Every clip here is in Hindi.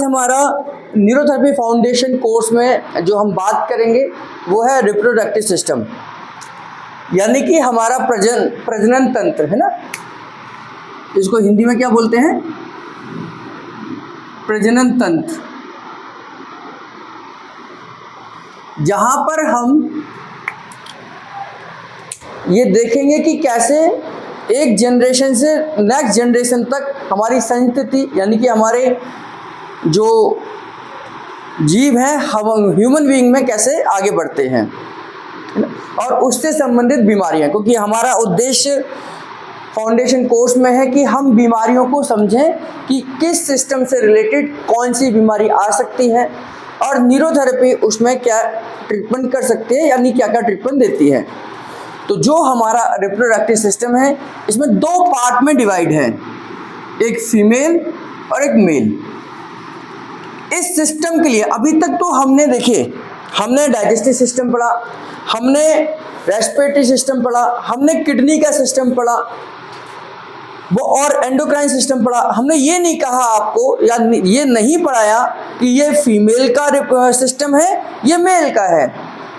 आज हमारा न्यूरोथेरेपी फाउंडेशन कोर्स में जो हम बात करेंगे वो है रिप्रोडक्टिव सिस्टम, यानी कि हमारा प्रजनन तंत्र है ना। इसको हिंदी में क्या बोलते हैं? प्रजनन तंत्र। जहाँ पर हम ये देखेंगे कि कैसे एक जनरेशन से नेक्स्ट जनरेशन तक हमारी संतति यानी कि हमारे जो जीव हैं ह्यूमन बीइंग में कैसे आगे बढ़ते हैं और उससे संबंधित बीमारियां, क्योंकि हमारा उद्देश्य फाउंडेशन कोर्स में है कि हम बीमारियों को समझें कि किस सिस्टम से रिलेटेड कौन सी बीमारी आ सकती है और न्यूरोथेरेपी उसमें क्या ट्रीटमेंट कर सकती है, यानी क्या क्या ट्रीटमेंट देती है। तो जो हमारा रिप्रोडक्टिव सिस्टम है इसमें दो पार्ट में डिवाइड है, एक फीमेल और एक मेल। इस सिस्टम के लिए अभी तक तो हमने डाइजेस्टिव सिस्टम पढ़ा, हमने रेस्पिरेटरी सिस्टम पढ़ा, हमने किडनी का सिस्टम पढ़ा वो और एंडोक्राइन सिस्टम पढ़ा। हमने ये नहीं कहा आपको या ये नहीं पढ़ाया कि ये फीमेल का सिस्टम है ये मेल का है।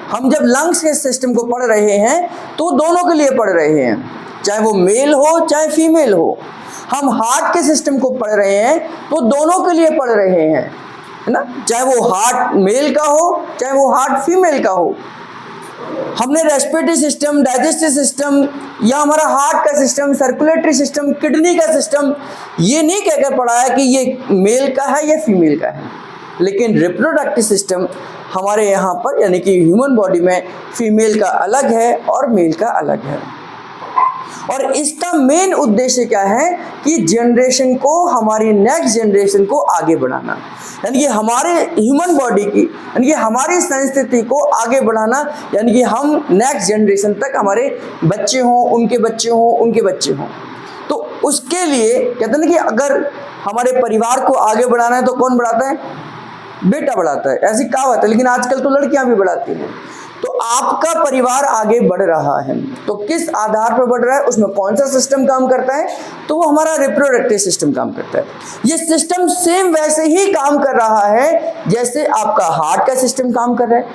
हम जब लंग्स के सिस्टम को पढ़ रहे हैं तो दोनों के लिए पढ़ रहे हैं, चाहे वो मेल हो चाहे फीमेल हो। हम हार्ट के सिस्टम को पढ़ रहे हैं तो दोनों के लिए पढ़ रहे हैं, है ना, चाहे वो हार्ट मेल का हो चाहे वो हार्ट फीमेल का हो। हमने रेस्पिरेटरी सिस्टम, डाइजेस्टिव सिस्टम या हमारा हार्ट का सिस्टम, सर्कुलेटरी सिस्टम, किडनी का सिस्टम ये नहीं कहकर पढ़ा है कि ये मेल का है या फीमेल का है। लेकिन रिप्रोडक्टिव सिस्टम हमारे यहाँ पर यानी कि ह्यूमन बॉडी में फीमेल का अलग है और मेल का अलग है। और इसका मेन उद्देश्य क्या है कि जनरेशन को, हमारी नेक्स्ट जनरेशन को आगे बढ़ाना, यानी कि हमारे ह्यूमन बॉडी की यानी कि हमारी संस्कृति को आगे बढ़ाना, यानी कि हम नेक्स्ट जनरेशन तक हमारे बच्चे हों, उनके बच्चे हों, उनके बच्चे हों। तो उसके लिए कहते हैं ना कि अगर हमारे परिवार को आगे बढ़ाना है तो कौन बढ़ाता है? बेटा बढ़ाता है, ऐसी कहावत है। लेकिन आजकल तो लड़कियां भी बढ़ाती हैं। तो आपका परिवार आगे बढ़ रहा है तो किस आधार पर बढ़ रहा है, उसमें कौन सा सिस्टम काम करता है? तो वो हमारा रिप्रोडक्टिव सिस्टम काम करता है। ये सिस्टम सेम वैसे ही काम कर रहा है जैसे आपका हार्ट का सिस्टम काम कर रहा है,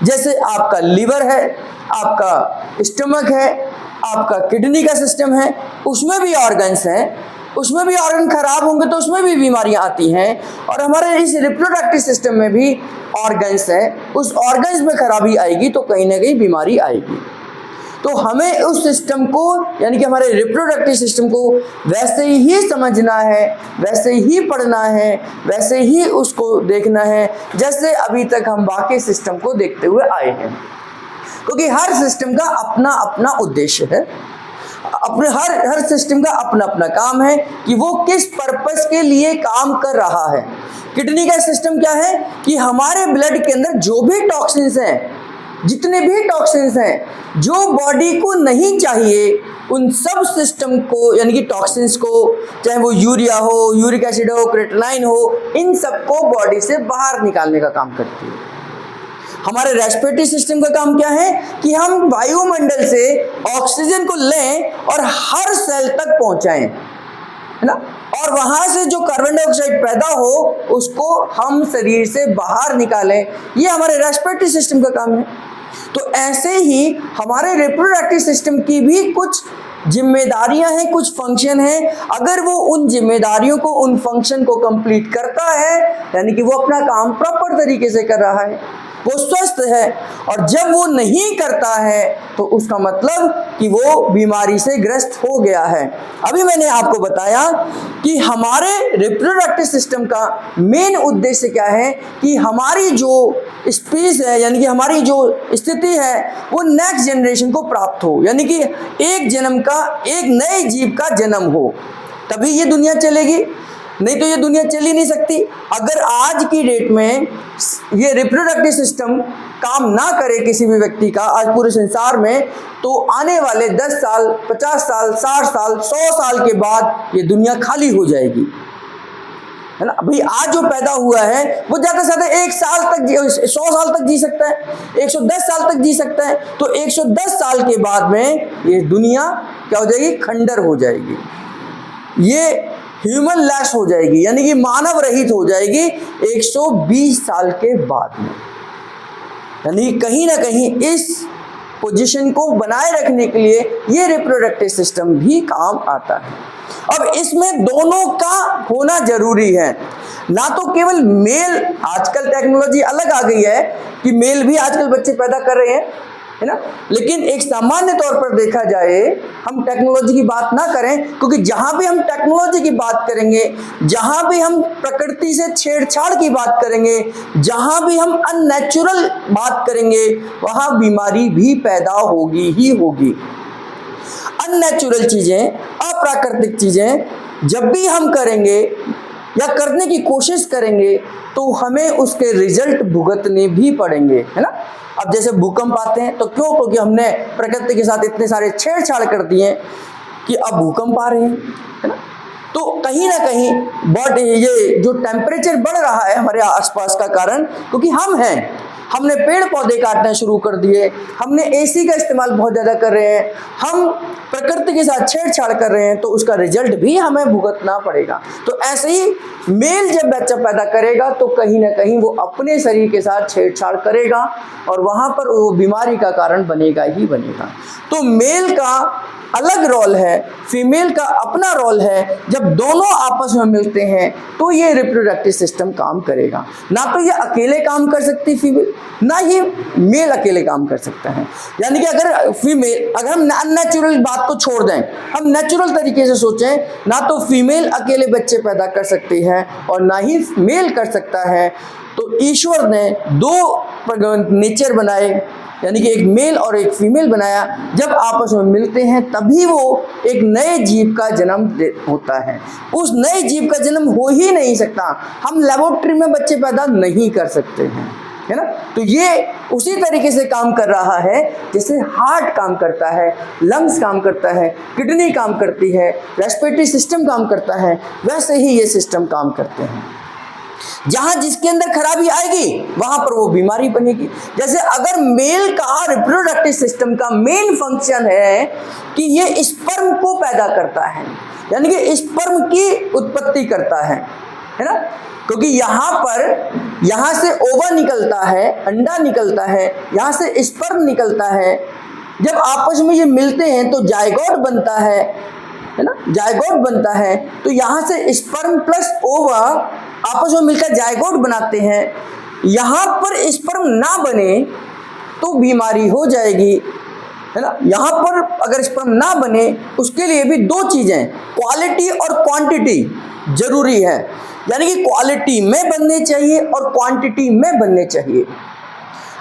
जैसे आपका लिवर है, आपका स्टमक है, आपका किडनी का सिस्टम है, उसमें भी ऑर्गन्स हैं, उसमें भी ऑर्गन खराब होंगे तो उसमें भी बीमारियां आती हैं। और हमारे इस रिप्रोडक्टिव सिस्टम में भी ऑर्गन्स हैं, उस ऑर्गन्स में खराबी आएगी तो कहीं ना कहीं बीमारी आएगी। तो हमें उस सिस्टम को यानी कि हमारे रिप्रोडक्टिव सिस्टम को वैसे ही समझना है, वैसे ही पढ़ना है, वैसे ही उसको देखना है जैसे अभी तक हम बाकी सिस्टम को देखते हुए आए हैं, क्योंकि हर सिस्टम का अपना अपना उद्देश्य है, अपने हर सिस्टम का अपना अपना काम है कि वो किस पर्पस के लिए काम कर रहा है। किडनी का सिस्टम क्या है कि हमारे ब्लड के अंदर जो भी टॉक्सिन्स हैं, जितने भी टॉक्सिन्स हैं जो बॉडी को नहीं चाहिए, उन सब सिस्टम को यानी कि टॉक्सिन्स को, चाहे वो यूरिया हो, यूरिक एसिड हो, क्रेटिनाइन हो, इन सबको बॉडी से बाहर निकालने का काम करती है। हमारे रेस्पिरेटरी सिस्टम का काम क्या है कि हम वायुमंडल से ऑक्सीजन को लें और हर सेल तक पहुंचाएं, है ना, और वहां से जो कार्बन डाइऑक्साइड पैदा हो उसको हम शरीर से बाहर निकालें। ये हमारे रेस्पिरेटरी सिस्टम का काम है। तो ऐसे ही हमारे रिप्रोडक्टिव सिस्टम की भी कुछ जिम्मेदारियां हैं, कुछ फंक्शन हैं। अगर वो उन जिम्मेदारियों को, उन फंक्शन को कंप्लीट करता है यानी कि वो अपना काम प्रॉपर तरीके से कर रहा है, वो स्वस्थ है। और जब वो नहीं करता है तो उसका मतलब कि वो बीमारी से ग्रस्त हो गया है। अभी मैंने आपको बताया कि हमारे रिप्रोडक्टिव सिस्टम का मेन उद्देश्य क्या है कि हमारी जो स्पीस है यानी कि हमारी जो स्थिति है वो नेक्स्ट जनरेशन को प्राप्त हो, यानी कि एक जन्म का, एक नए जीव का जन्म हो, तभी ये दुनिया चलेगी, नहीं तो ये दुनिया चल ही नहीं सकती। अगर आज की डेट में ये रिप्रोडक्टिव सिस्टम काम ना करे किसी भी व्यक्ति का आज पूरे संसार में, तो आने वाले 10 साल, 50 साल, 60 साल, 100 साल के बाद ये दुनिया खाली हो जाएगी, है ना। भाई आज जो पैदा हुआ है वो ज़्यादा से ज़्यादा 1 साल तक 100 साल तक जी सकता है, 110 साल तक जी सकता है। तो 110 साल के बाद में ये दुनिया क्या हो जाएगी? खंडर हो जाएगी। ये ह्यूमन लेस हो जाएगी, यानी कि मानव रहित हो जाएगी 120 साल के बाद में। यानी कहीं ना कहीं इस पोजीशन को बनाए रखने के लिए ये रिप्रोडक्टिव सिस्टम भी काम आता है। अब इसमें दोनों का होना जरूरी है, ना तो केवल मेल। आजकल टेक्नोलॉजी अलग आ गई है कि मेल भी आजकल बच्चे पैदा कर रहे हैं, है ना, लेकिन एक सामान्य तौर पर देखा जाए, हम टेक्नोलॉजी की बात ना करें, क्योंकि जहां भी हम टेक्नोलॉजी की बात करेंगे, जहां भी हम प्रकृति से छेड़छाड़ की बात करेंगे, जहां भी हम अननेचुरल बात करेंगे, वहां बीमारी भी पैदा होगी ही होगी। अननेचुरल चीजें, अप्राकृतिक चीजें जब भी हम करेंगे या करने की कोशिश करेंगे तो हमें उसके रिजल्ट भुगतने भी पड़ेंगे, है ना। अब जैसे भूकंप आते हैं तो क्यों? क्योंकि हमने प्रकृति के साथ इतने सारे छेड़छाड़ कर दिए कि अब भूकंप आ रहे हैं, है ना। तो कहीं ना कहीं बहुत ये जो टेम्परेचर बढ़ रहा है हमारे आसपास का कारण क्योंकि हम हैं, हमने पेड़ पौधे काटना शुरू कर दिए, हमने एसी का इस्तेमाल बहुत ज़्यादा कर रहे हैं, हम प्रकृति के साथ छेड़छाड़ कर रहे हैं, तो उसका रिजल्ट भी हमें भुगतना पड़ेगा। तो ऐसे ही मेल जब बच्चा पैदा करेगा तो कहीं ना कहीं वो अपने शरीर के साथ छेड़छाड़ करेगा और वहाँ पर वो बीमारी का कारण बनेगा ही बनेगा। तो मेल का अलग रोल है, फीमेल का अपना रोल है। जब दोनों आपस में मिलते हैं तो ये रिप्रोडक्टिव सिस्टम काम करेगा। ना तो ये अकेले काम कर सकती फीमेल, ना ही मेल अकेले काम कर सकता है। यानी कि अगर फीमेल, अगर हम अननेचुरल बात को छोड़ दें, हम नेचुरल तरीके से सोचें, ना तो फीमेल अकेले बच्चे पैदा कर सकती है और ना ही मेल कर सकता है। तो ईश्वर ने दो नेचर बनाए, यानी कि एक मेल और एक फीमेल बनाया। जब आपस में मिलते हैं तभी वो एक नए जीव का जन्म होता है। उस नए जीव का जन्म हो ही नहीं सकता, हम लेबोरेटरी में बच्चे पैदा नहीं कर सकते हैं, है ना। तो ये उसी तरीके से काम कर रहा है जैसे हार्ट काम करता है, लंग्स काम करता है, किडनी काम करती है, रेस्पिरेटरी सिस्टम काम करता है, वैसे ही ये सिस्टम काम करते हैं। जहां जिसके अंदर खराबी आएगी वहां पर वो बीमारी बनेगी। जैसे अगर मेल का रिप्रोडक्टिव सिस्टम का मेन फंक्शन है कि ये स्पर्म को पैदा करता है, यानी कि स्पर्म की उत्पत्ति करता है ना, क्योंकि यहाँ से ओवा निकलता है, अंडा निकलता है, यहाँ से स्पर्म निकलता है। जब आपस में ये मिलते हैं तो जायगोट बनता है ना, जायगोट बनता है। तो यहाँ से स्पर्म प्लस ओवा आपस में मिलकर जायगोट बनाते हैं। यहाँ पर स्पर्म ना बने तो बीमारी हो जाएगी, है ना। यहाँ पर अगर स्पर्म ना बने उसके लिए भी दो चीज़ें, क्वालिटी और क्वांटिटी जरूरी है। यानी कि क्वालिटी में बनने चाहिए और क्वांटिटी में बनने चाहिए।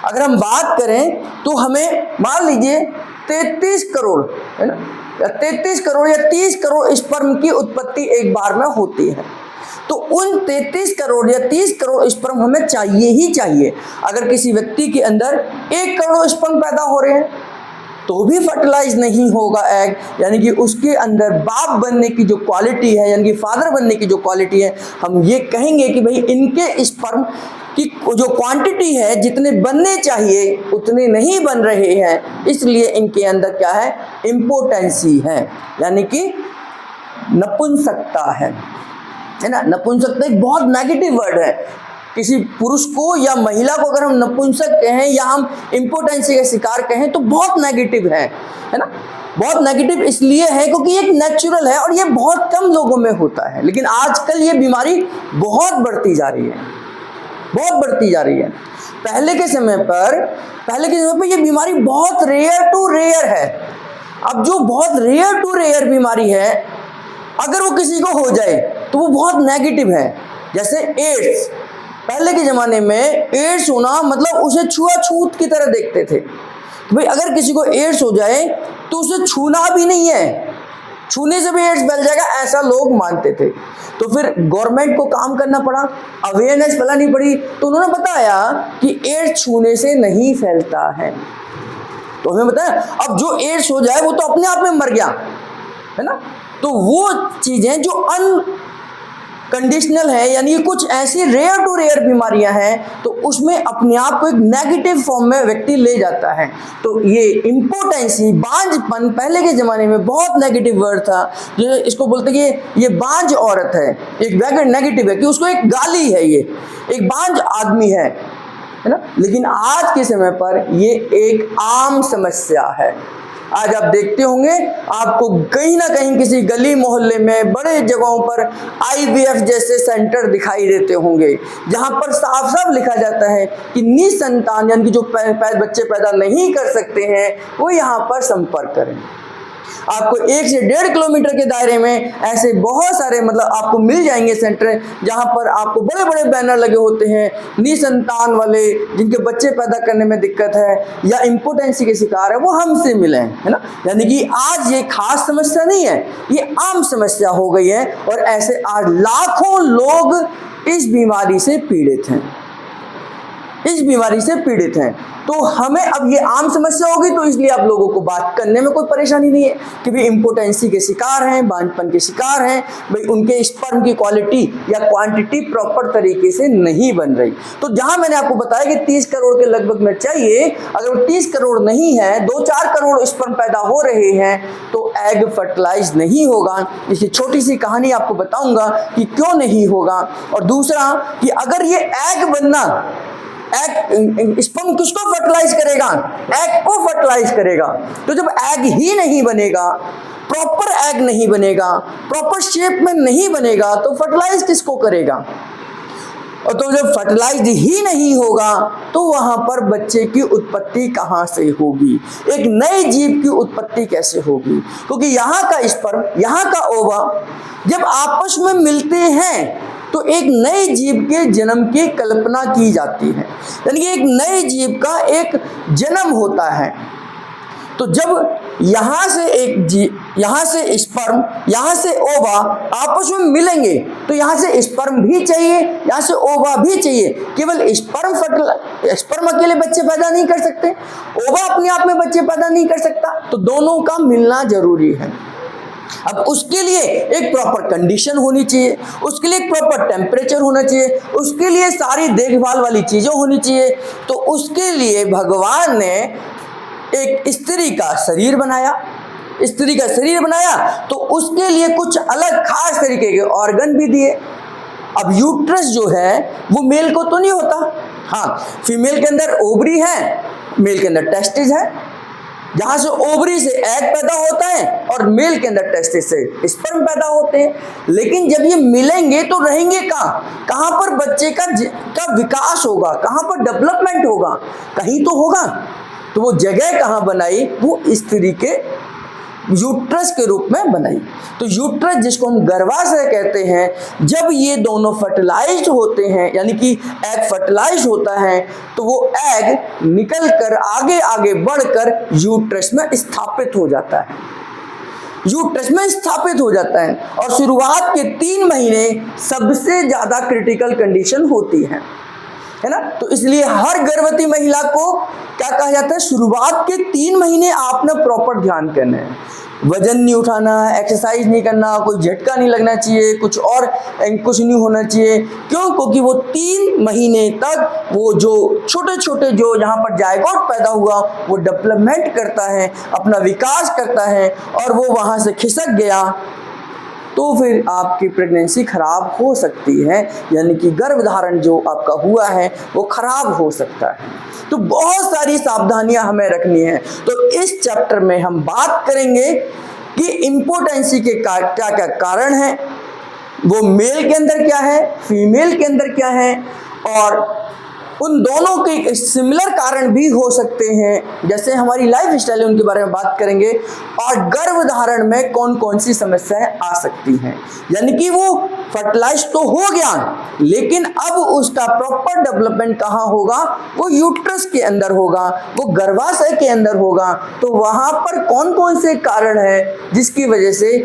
अगर हम बात करें तो हमें मान लीजिए 33 करोड़, है ना, या 33 करोड़ या 30 करोड़ स्पर्म की उत्पत्ति एक बार में होती है। तो उन 33 करोड़ या 30 करोड़ स्पर्म हमें चाहिए ही चाहिए। अगर किसी व्यक्ति के अंदर 1 करोड़ स्पर्म पैदा हो रहे हैं तो भी फर्टिलाइज नहीं होगा एग, यानी कि उसके अंदर बाप बनने की जो क्वालिटी है, यानी कि फादर बनने की जो क्वालिटी है, हम ये कहेंगे कि भाई इनके स्पर्म की जो क्वांटिटी है, जितने बनने चाहिए उतने नहीं बन रहे हैं, इसलिए इनके अंदर क्या है, इम्पोटेंसी है, यानी कि नपुंसकता है ना। नपुंसकता एक बहुत नेगेटिव वर्ड है। किसी पुरुष को या महिला को अगर हम नपुंसक कहें या हम इम्पोटेंसी का शिकार कहें तो बहुत नेगेटिव है ना। बहुत नेगेटिव इसलिए है क्योंकि ये एक नेचुरल है और ये बहुत कम लोगों में होता है। लेकिन आजकल ये बीमारी बहुत बढ़ती जा रही है, बहुत बढ़ती जा रही है। पहले के समय पर ये बीमारी बहुत रेयर टू रेयर है। अब जो बहुत रेयर टू रेयर बीमारी है, अगर वो किसी को हो जाए तो वो बहुत नेगेटिव है। जैसे एड्स, पहले के ज़माने में एड्स होना मतलब उसे छुआछूत की तरह देखते थे। भाई अगर किसी को एड्स हो जाए तो उसे छूना भी नहीं है, छूने से भी एड्स फैल जाएगा, ऐसा लोग मानते थे। तो फिर गवर्नमेंट को काम करना पड़ा, अवेयरनेस फैलानी पड़ी। तो उन्होंने बताया कि एड्स छूने से नहीं फैलता है। तो हमें बताया अब जो एड्स हो जाए वो तो अपने आप में मर गया, है ना। तो वो चीज़ें जो कंडीशनल है, यानी कुछ ऐसी रेयर टू रेयर बीमारियां हैं तो उसमें अपने आप को एक नेगेटिव फॉर्म में व्यक्ति ले जाता है। तो ये इम्पोर्टेंसी, बांझपन, पहले के ज़माने में बहुत नेगेटिव वर्ड था, जो इसको बोलते कि ये बांझ औरत है, एक वैगन नेगेटिव है कि उसको एक गाली है, ये एक बांझ आदमी है ना। लेकिन आज के समय पर ये एक आम समस्या है। आज आप देखते होंगे आपको कहीं ना कहीं किसी गली मोहल्ले में, बड़े जगहों पर IVF जैसे सेंटर दिखाई देते होंगे, जहां पर साफ साफ लिखा जाता है कि निसंतान यानी कि जो बच्चे पैदा नहीं कर सकते हैं वो यहाँ पर संपर्क करें। आपको 1 से 1.5 किलोमीटर के दायरे में ऐसे बहुत सारे आपको मिल जाएंगे सेंटर, जहां पर आपको बड़े बड़े बैनर लगे होते हैं, निसंतान वाले जिनके बच्चे पैदा करने में दिक्कत है या इम्पोर्टेंसी के शिकार है वो हमसे मिलें, है ना। यानी कि आज ये खास समस्या नहीं है, ये आम समस्या हो गई है और ऐसे आज लाखों लोग इस बीमारी से पीड़ित हैं, इस बीमारी से पीड़ित हैं। तो हमें अब ये आम समस्या होगी, तो इसलिए आप लोगों को बात करने में कोई परेशानी नहीं है कि भाई इम्पोर्टेंसी के शिकार हैं, बांझपन के शिकार हैं, भाई उनके स्पर्म की क्वालिटी या क्वांटिटी प्रॉपर तरीके से नहीं बन रही। तो जहां मैंने आपको बताया कि 30 करोड़ के लगभग में चाहिए, अगर वो 30 करोड़ नहीं है, 2-4 करोड़ स्पर्म पैदा हो रहे हैं तो एग फर्टिलाइज नहीं होगा। इसकी छोटी सी कहानी आपको बताऊंगा कि क्यों नहीं होगा। और दूसरा कि अगर ये एग बनना, एग स्पर्म किसको फर्टिलाइज करेगा? एग को फर्टिलाइज करेगा। तो जब एग ही नहीं बनेगा, प्रॉपर एग नहीं बनेगा, प्रॉपर शेप में नहीं बनेगा, तो फर्टिलाइज किसको करेगा? और तो जब फर्टिलाइज ही नहीं होगा तो वहां पर बच्चे की उत्पत्ति कहां से होगी? एक नए जीव की उत्पत्ति कैसे होगी? क्योंकि यहाँ का स्पर्म, यहाँ का ओवा जब आपस में मिलते हैं तो एक नए जीव के जन्म की कल्पना की जाती है, यानी कि एक नए जीव का एक जन्म होता है। तो जब यहाँ से एक जीव, यहाँ से स्पर्म, यहाँ से ओवा आपस में मिलेंगे तो यहाँ से स्पर्म भी चाहिए, यहाँ से ओवा भी चाहिए। केवल स्पर्म अकेले बच्चे पैदा नहीं कर सकते, ओवा अपने आप में बच्चे पैदा नहीं कर सकता, तो दोनों का मिलना जरूरी है। अब उसके लिए एक प्रॉपर कंडीशन होनी चाहिए, उसके लिए एक प्रॉपर टेम्परेचर होना चाहिए, उसके लिए सारी देखभाल वाली चीजें होनी चाहिए। तो उसके लिए भगवान ने एक स्त्री का शरीर बनाया, स्त्री का शरीर बनाया तो उसके लिए कुछ अलग खास तरीके के ऑर्गन भी दिए। अब यूट्रस जो है वो मेल को तो नहीं होता, हाँ फीमेल के अंदर ओवरी है, मेल के अंदर टेस्टिस है, जहां से ओवरी से एग पैदा होता है और मेल के अंदर टेस्टिस से स्पर्म पैदा होते हैं। लेकिन जब ये मिलेंगे तो रहेंगे कहाँ पर बच्चे का विकास होगा, कहाँ पर डेवलपमेंट होगा? कहीं तो होगा। तो वो जगह कहाँ बनाई? वो स्त्री के यूट्रस के रूप में बनाई। तो यूट्रस जिसको हम गर्भाशय कहते हैं, जब ये दोनों फर्टिलाइज्ड होते हैं, यानी कि एग फर्टिलाइज होता है, तो वो एग निकल कर आगे आगे बढ़कर यूट्रस में स्थापित हो जाता है, यूट्रस में स्थापित हो जाता है। और शुरुआत के 3 महीने सबसे ज्यादा क्रिटिकल कंडीशन होती है ना। तो इसलिए हर गर्भवती महिला को क्या कहा जाता है? शुरुआत के 3 महीने आपने प्रॉपर ध्यान करना है, वजन नहीं उठाना, एक्सरसाइज नहीं करना, कोई झटका नहीं लगना चाहिए, कुछ नहीं होना चाहिए। क्यों? क्योंकि वो 3 महीने तक वो जो छोटे छोटे जो यहाँ पर जायगोट पैदा हुआ वो डेवलपमेंट करता है, अपना विकास करता है, और वो वहाँ से खिसक गया तो फिर आपकी प्रेगनेंसी खराब हो सकती है, यानी कि गर्भधारण जो आपका हुआ है वो खराब हो सकता है। तो बहुत सारी सावधानियां हमें रखनी है। तो इस चैप्टर में हम बात करेंगे कि इम्पोर्टेंसी के क्या क्या कारण हैं, वो मेल के अंदर क्या है, फीमेल के अंदर क्या है, और उन दोनों के सिमिलर कारण भी हो सकते हैं, जैसे हमारी लाइफ स्टाइल है उनके बारे में बात करेंगे, और गर्भधारण में कौन कौन सी समस्याएं आ सकती हैं। यानी कि वो फर्टिलाइज तो हो गया, लेकिन अब उसका प्रॉपर डेवलपमेंट कहाँ होगा? वो यूट्रस के अंदर होगा, वो गर्भाशय के अंदर होगा। तो वहाँ पर कौन कौन से कारण हैं जिसकी वजह से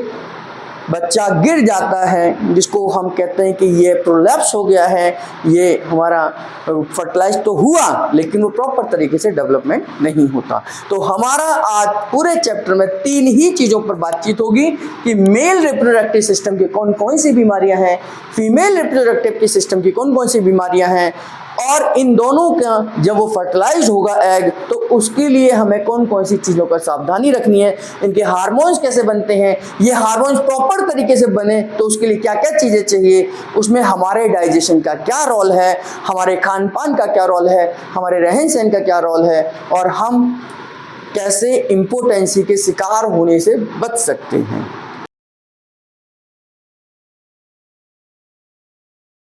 बच्चा गिर जाता है, जिसको हम कहते हैं कि ये प्रोलैप्स हो गया है, ये हमारा फर्टिलाइज तो हुआ लेकिन वो प्रॉपर तरीके से डेवलपमेंट नहीं होता। तो हमारा आज पूरे चैप्टर में 3 ही चीज़ों पर बातचीत होगी कि मेल रिप्रोडक्टिव सिस्टम की कौन कौन सी बीमारियां हैं, फीमेल रिप्रोडक्टिव सिस्टम की कौन कौन सी बीमारियां हैं, और इन दोनों का जब वो फर्टिलाइज होगा एग तो उसके लिए हमें कौन कौन सी चीज़ों का सावधानी रखनी है, इनके हार्मोन्स कैसे बनते हैं, ये हार्मोन्स प्रॉपर तरीके से बने तो उसके लिए क्या क्या चीज़ें चाहिए, उसमें हमारे डाइजेशन का क्या रोल है, हमारे खान पान का क्या रोल है, हमारे रहन सहन का क्या रोल है, और हम कैसे इम्पोटेंसी के शिकार होने से बच सकते हैं।